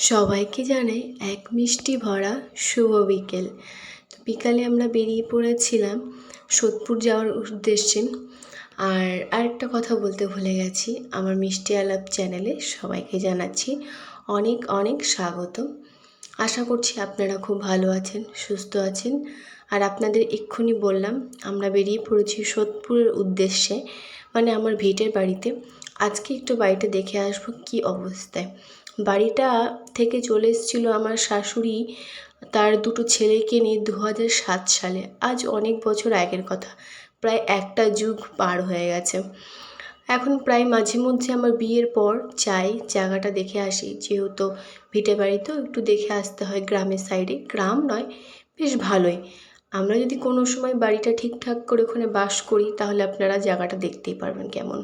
সবাইকে জানাই এক মিষ্টি ভরা শুভ বিকেল। তো বিকালে আমরা বেরিয়ে পড়েছিলাম সোদপুর যাওয়ার উদ্দেশ্যে। আর আরেকটা কথা বলতে ভুলে গেছি, আমার মিষ্টি আলাপ চ্যানেলে সবাইকে জানাচ্ছি অনেক অনেক স্বাগত। আশা করছি আপনারা খুব ভালো আছেন, সুস্থ আছেন। আর আপনাদের এক্ষুনি বললাম আমরা বেরিয়ে পড়েছি সোদপুরের উদ্দেশ্যে, মানে আমার ভিটের বাড়িতে। আজকে একটু বাড়িটা দেখে আসবো কি অবস্থায়। বাড়িটা থেকে চলে এসেছিলো আমার শাশুড়ি তার দুটো ছেলেকে নিয়ে 2007 সালে। আজ অনেক বছর আগের কথা, প্রায় একটা যুগ পার হয়ে গেছে। এখন প্রায় মাঝে মধ্যে আমার বিয়ের পর চাই জায়গাটা দেখে আসি, যেহেতু ভিটে বাড়িতেও একটু দেখে আসতে হয়। গ্রামের সাইডে, গ্রাম নয়, বেশ ভালোই। আমরা যদি কোনো সময় বাড়িটা ঠিকঠাক করে ওখানে বাস করি তাহলে আপনারা জায়গাটা দেখতেই পারবেন কেমন।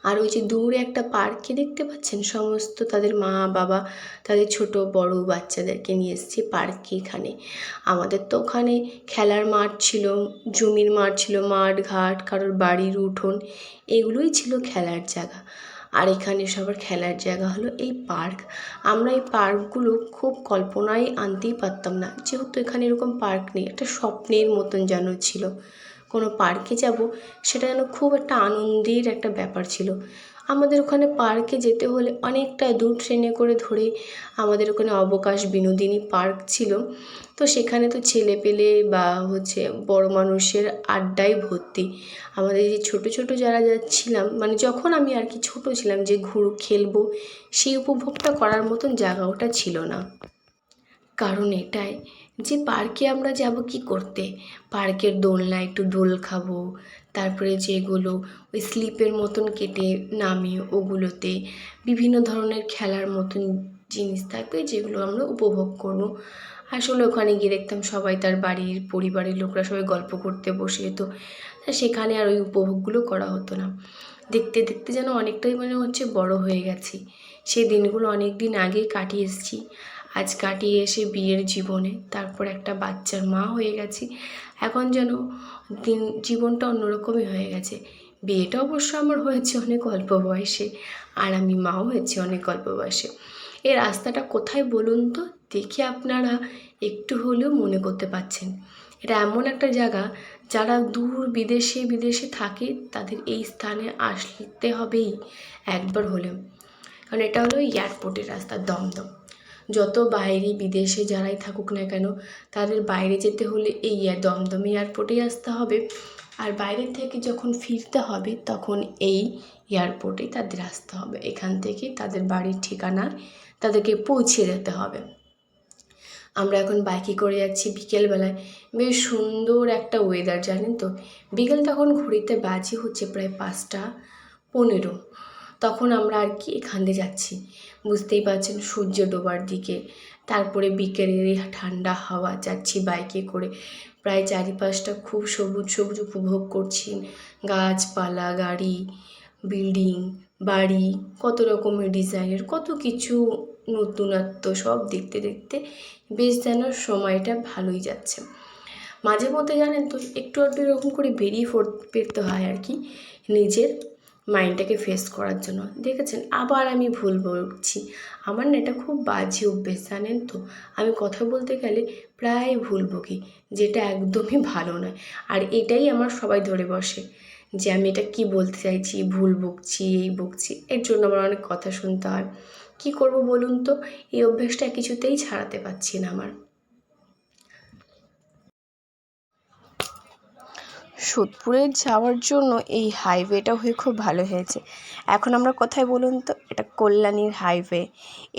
আর ওই যে দূরে একটা পার্কে দেখতে পাচ্ছেন, সমস্ত তাদের মা বাবা তাদের ছোট বড় বাচ্চাদেরকে নিয়ে এসেছে পার্কে। এখানে আমাদের তো ওখানে খেলার মাঠ ছিল, জমির মাঠ ছিল, মাঠ ঘাট, কারোর বাড়ির উঠোন, এগুলোই ছিল খেলার জায়গা। আর এখানে সবার খেলার জায়গা হলো এই পার্ক। আমরা এই পার্কগুলো খুব কল্পনায় আনতেই পারতাম না, যেহেতু এখানে এরকম পার্ক নেই। একটা স্বপ্নের মতন যেন ছিল, কোনো পার্কে যাব সেটা যেন খুব একটা আনন্দের একটা ব্যাপার ছিল। আমাদের ওখানে পার্কে যেতে হলে অনেকটা দূর ট্রেনে করে ধরে আমাদের ওখানে অবকাশ বিনোদিনী পার্ক ছিল। তো সেখানে তো ছেলে পেলে বা বড় মানুষের আড্ডায় ভর্তি। আমাদের যে ছোট ছোট যারা যাচ্ছিলাম, মানে যখন আমি আর কি ছোট ছিলাম, যে খেলবো সেই উপভোগটা করার মতন জায়গা ওটা ছিল না। কারণ এটাই যে পার্কে আমরা যাব কি করতে, পার্কের দোলনায় একটু দোল খাবো, তারপরে যেগুলো ওই স্লিপের মতন কেটে নামে ওগুলোতে বিভিন্ন ধরনের খেলার মতন জিনিস থাকবে, যেগুলো আমরা উপভোগ করব। আসলে ওখানে গিয়ে দেখতাম সবাই তার বাড়ির পরিবারের লোকরা সবাই গল্প করতে বসে যেত, সেখানে আর ওই উপভোগগুলো করা হতো না। দেখতে দেখতে যেন অনেকটাই বড় হয়ে গেছি। সেই দিনগুলো অনেক দিন আগেই কাটিয়ে এসেছি। আজ কাটিয়ে এসে বিয়ের জীবনে, তারপর একটা বাচ্চার মা হয়ে গেছি। এখন যেন জীবনটা অন্যরকমই হয়ে গেছে। বিয়েটা অবশ্য আমার হয়েছে অনেক অল্প বয়সে, আর আমি মাও হয়েছি অনেক অল্প বয়সে। এই রাস্তাটা কোথায় বলুন তো, দেখে আপনারা একটু হলেও মনে করতে পারছেন এটা এমন একটা জায়গা, যারা দূর বিদেশে থাকে তাদের এই স্থানে আসতে হবেই একবার হলেও। কারণ এটা হলো এয়ারপোর্টের রাস্তা, দমদম। যত বাইরে বিদেশে যারাই থাকুক না কেন, তাদের বাইরে যেতে হলে এই দমদম এয়ারপোর্টেই আসতে হবে। আর বাইরে থেকে যখন ফিরতে হবে তখন এই এয়ারপোর্টেই তাদের আসতে হবে। এখান থেকে তাদের বাড়ির ঠিকানায় তাদেরকে পৌঁছে যেতে হবে। আমরা এখন বাইকে করে যাচ্ছি বিকেলবেলায়। বেশ সুন্দর একটা ওয়েদার, জানেন তো। বিকেল তখন ঘড়িতে বাজে প্রায় 5টা 15। তখন আমরা আর কি এখান দিয়ে যাচ্ছি, বুঝতেই পারছেন, সূর্য ডোবার দিকে। তারপরে বিকেলের ঠান্ডা হাওয়া, যাচ্ছি বাইকে করে, প্রায় চারিপাশটা খুব সবুজ সবুজ উপভোগ করছি। গাছপালা, গাড়ি, বিল্ডিং, বাড়ি, কত রকমের ডিজাইনের, কত কিছু নতুনত্ব, সব দেখতে দেখতে বেশ যেন সময়টা ভালোই যাচ্ছে। মাঝে মধ্যে জানেন তো একটু একটু এরকম করে বেরিয়ে পড়তে হয় আর কি, নিজের মাইন্ডটাকে ফ্রেশ করার জন্য। দেখেছেন, আবার আমি ভুল বলছি। আমার না এটা খুব বাজে অভ্যেস, জানেন তো। আমি কথা বলতে গেলে প্রায় ভুল বকি, যেটা একদমই ভালো নয়। আর এটাই আমার সবাই ধরে বসে যে আমি এটা কি বলতে চাইছি, ভুল বকছি, এই বকছি। এর জন্য আমার অনেক কথা শুনতে হয়। কি করব বলুন তো, এই অভ্যেসটা কিছুতেই ছাড়াতে পারছি না আমার। সোদপুরে যাওয়ার জন্য এই হাইওয়েটা হয়ে খুব ভালো হয়েছে। এখন আমরা কোথায় বলুন তো, এটা কল্যাণীর হাইওয়ে,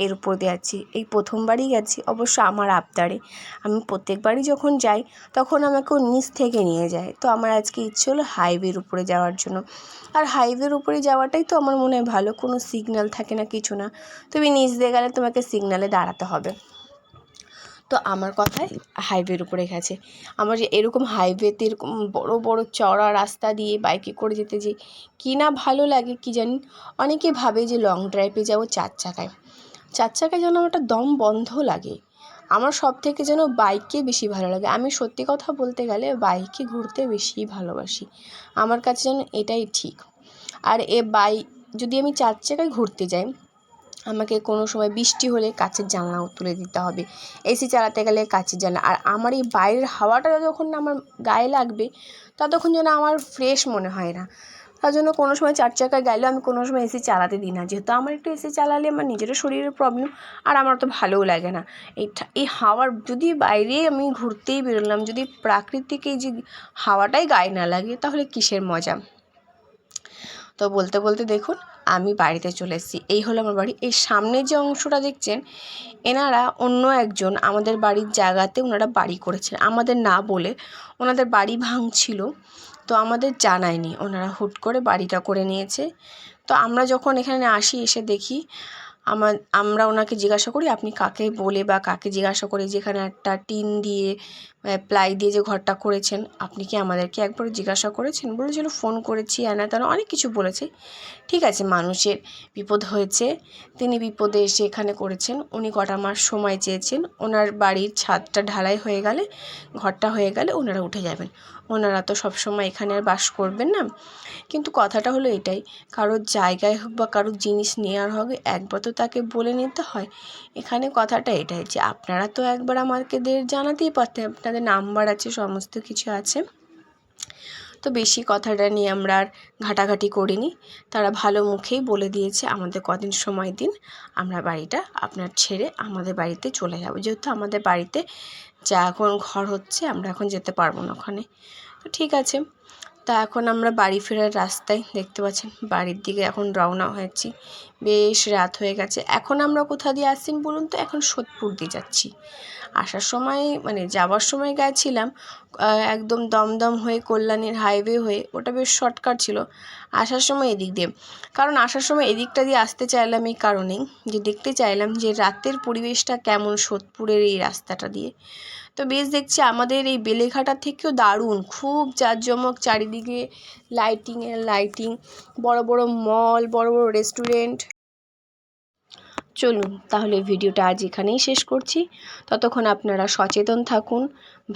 এর উপর দিয়ে যাচ্ছি। এই প্রথমবারই গেছি, অবশ্য আমার আবদারে। আমি প্রত্যেকবারই যখন যাই তখন আমাকে নিচ থেকে নিয়ে যায়, তো আমার আজকে ইচ্ছে হলো হাইওয়ের উপরে যাওয়ার জন্য। আর হাইওয়ের উপরে যাওয়াটাই তো আমার মনে হয় ভালো, কোনো সিগন্যাল থাকে না, কিছু না। তুমি নিচ দিয়ে গেলে তোমাকে সিগন্যালে দাঁড়াতে হবে। তো আমার কথায় হাইওয়ের উপরে গেছে। আমার যে এরকম হাইওয়েতে এরকম বড় বড় চওড়া রাস্তা দিয়ে বাইকে করে যেতে যে কী না ভালো লাগে কি জানি। অনেকে ভাবে যে লং ড্রাইভে যাবো 4 চাকায়, 4 চাকায় যেন আমার একটা দম বন্ধ লাগে। আমার সব থেকে যেন বাইকে বেশি ভালো লাগে। আমি সত্যি কথা বলতে গেলে বাইকে ঘুরতে বেশি ভালোবাসি, আমার কাছে যেন এটাই ঠিক। আর যদি আমি 4 চাকায় ঘুরতে যাই, আমাকে কোনো সময় বৃষ্টি হলে কাচের জানলাও তুলে দিতে হবে, এসি চালাতে গেলে কাচের জানলা। আর আমার এই বাইরের হাওয়াটা যতক্ষণ না আমার গায়ে লাগবে ততক্ষণ যেন আমার ফ্রেশ মনে হয় না। তার জন্য কোনো সময় 4 চাকায় গেলেও আমি কোনো সময় এসি চালাতে দিই না, যেহেতু আমার একটু এসি চালালে আমার নিজেরও শরীরের প্রবলেম, আর আমার তো ভালোও লাগে না। এই হাওয়ার যদি বাইরে আমি ঘুরতেই বেরোলাম, যদি প্রাকৃতিক এই যে হাওয়াটাই গায়ে না লাগে তাহলে কিসের মজা। তো বলতে বলতে দেখুন আমি বাড়িতে চলে এসেছি। এই হলো আমার বাড়ি। এই সামনে যে অংশটা দেখছেন, এনারা অন্য একজন আমাদের বাড়ির জায়গাতে ওনারা বাড়ি করেছেন, আমাদের না বলে। ওনাদের বাড়ি ভাঙছিল, তো আমাদের জানায়নি, ওনারা হুট করে বাড়িটা করে নিয়েছে। তো আমরা যখন এখানে আসি, এসে দেখি আমরা ওনাকে জিজ্ঞাসা করি আপনি কাকে বলে বা কাকে জিজ্ঞাসা করে যেখানে একটা টিন দিয়ে প্লাই দিয়ে যে ঘরটা করেছেন, আপনি কি আমাদেরকে একবার জিজ্ঞাসা করেছেন? বলেছিল ফোন করেছি, এনা তেনা অনেক কিছু বলেছে। ঠিক আছে, মানুষের বিপদ হয়েছে, তিনি বিপদে এসে এখানে করেছেন। উনি কটা মাস সময় চেয়েছেন, ওনার বাড়ির ছাদটা ঢালাই হয়ে গেলে, ঘরটা হয়ে গেলে ওনারা উঠে যাবেন। ওনারা তো সবসময় এখানে আর বাস করবেন না। কিন্তু কথাটা হলো এটাই, কারোর জায়গায় হোক বা কারোর জিনিস নেওয়ার হবে একবার তো তাকে বলে নিতে হয়। এখানে কথাটা এটাই যে আপনারা তো একবার আমাদের জানাতেই পারতেন, আপনাদের নাম্বার আছে, সমস্ত কিছু আছে। তো বেশি কথাটা নিয়ে আমরা আর ঘাটাঘাটি করিনি। তারা ভালো মুখেই বলে দিয়েছে আমাদের কদিন সময় দিন, আমরা বাড়িটা আপনার ছেড়ে আমাদের বাড়িতে চলে যাব, যেহেতু আমাদের বাড়িতে যা এখন ঘর হচ্ছে আমরা এখন যেতে পারবো না ওখানে। তো ঠিক আছে, তা এখন আমরা বাড়ি ফেরার রাস্তায় দেখতে পাচ্ছেন বাড়ির দিকে এখন রওনা হয়েছি। বেশ রাত হয়ে গেছে। এখন আমরা কোথা দিয়ে আসছি বলুন তো? এখন সোদপুর দিয়ে যাচ্ছি। আসার সময় মানে যাওয়ার সময় গেছিলাম একদম দমদম হয়ে কল্যাণীর হাইওয়ে হয়ে, ওটা বেশ শর্টকাট ছিল। আসার সময় এদিক দিয়ে, কারণ আসার সময় এদিকটা দিয়ে আসতে চাইলাম এই কারণেই যে দেখতে চাইলাম যে রাতের পরিবেশটা কেমন সোদপুরের এই রাস্তাটা দিয়ে। তো বেশ দেখছি আমাদের এই বেলেঘাটা থেকেও দারুণ, খুব জাঁকজমক, চারিদিকে লাইটিং, বড় বড় মল, বড় বড় রেস্টুরেন্ট। চলুন তাহলে ভিডিওটা আজ এখানেই শেষ করছি। ততক্ষণ আপনারা সচেতন থাকুন,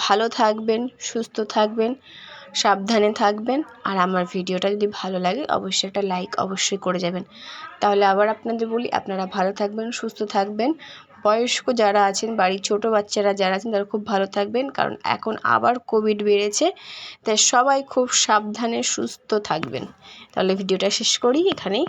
ভালো থাকবেন, সুস্থ থাকবেন, সাবধানে থাকবেন। আর আমার ভিডিওটা যদি ভালো লাগে অবশ্যই একটা লাইক অবশ্যই করে যাবেন। তাহলে আবার আপনাদের বলি, আপনারা ভালো থাকবেন, সুস্থ থাকবেন। বয়স্ক যারা আছেন, বাড়ির ছোটো বাচ্চারা যারা আছেন তারা খুব ভালো থাকবেন, কারণ এখন আবার কোভিড বেড়েছে। তাই সবাই খুব সাবধানে সুস্থ থাকবেন। তাহলে ভিডিওটা শেষ করি এখানেই।